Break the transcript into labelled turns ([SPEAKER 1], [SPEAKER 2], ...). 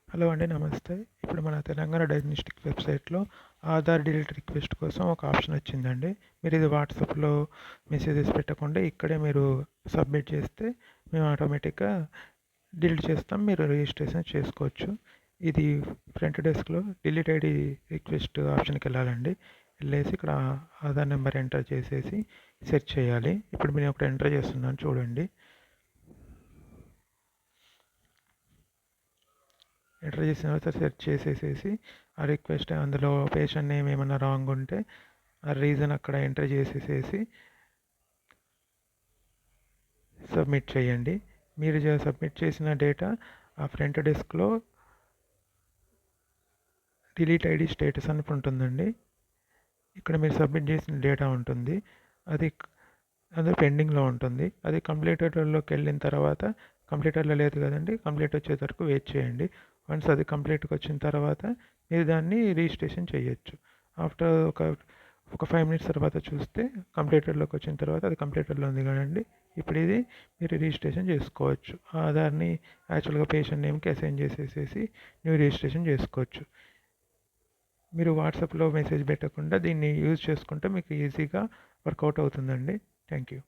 [SPEAKER 1] Hello అండి. నమస్తే. ఇప్పుడు మన తెలంగాణ డయాగ్నోస్టిక్ వెబ్‌సైట్‌లో ఆధార్ డిలీట్ రిక్వెస్ట్ కోసం ఒక ఆప్షన్ వచ్చిందండి. మీరు ఇది వాట్సాప్‌లో మెసేజెస్ పెట్టకుండా ఇక్కడే మీరు సబ్మిట్ చేస్తే మేము ఆటోమేటిక్‌గా డిలీట్ చేస్తాం. మీరు రిజిస్ట్రేషన్ చేసుకోవచ్చు. ఇది ఫ్రంట్ డెస్క్‌లో డిలీట్ ఐడి రిక్వెస్ట్ ఆప్షన్‌కి వెళ్ళాలండి. వెళ్ళేసి ఇక్కడ ఆధార్ నెంబర్ ఎంటర్ చేసేసి సెర్చ్ చేయాలి. ఇప్పుడు నేను ఒకటి ఎంటర్ చేస్తున్నాను చూడండి. ఎంటర్ చేసిన తర్వాత సెర్చ్ చేసేసేసి ఆ రిక్వెస్ట్ అందులో పేషెంట్ నేమ్ ఏమైనా రాంగ్ ఉంటే ఆ రీజన్ అక్కడ ఎంటర్ చేసేసేసి సబ్మిట్ చేయండి. మీరు సబ్మిట్ చేసిన డేటా ఆ ఫ్రంట్ డెస్క్లో డిలీట్ ఐడి స్టేటస్ అని ఉంటుందండి. ఇక్కడ మీరు సబ్మిట్ చేసిన డేటా ఉంటుంది. అది అది పెండింగ్లో ఉంటుంది. అది కంప్లీటెడ్లోకి వెళ్ళిన తర్వాత కంప్లీటెడ్లో లేదు కదండి, కంప్లీట్ వచ్చే వరకు వెయిట్ చేయండి. వన్స్ అది కంప్లీట్గా వచ్చిన తర్వాత మీరు దాన్ని రిజిస్ట్రేషన్ చేయొచ్చు. ఆఫ్టర్ ఒక 5 మినిట్స్ తర్వాత చూస్తే కంప్లీటెడ్లోకి వచ్చిన తర్వాత అది కంప్లీటెడ్లో ఉంది కదండి. ఇప్పుడు ఇది మీరు రిజిస్ట్రేషన్ చేసుకోవచ్చు. ఆధార్ని యాక్చువల్గా పేషెంట్ నేమ్కి అసైన్ చేసేసేసి మీరు రిజిస్ట్రేషన్ చేసుకోవచ్చు. మీరు వాట్సాప్లో మెసేజ్ పెట్టకుండా దీన్ని యూజ్ చేసుకుంటే మీకు ఈజీగా వర్కౌట్ అవుతుందండి. Thank you.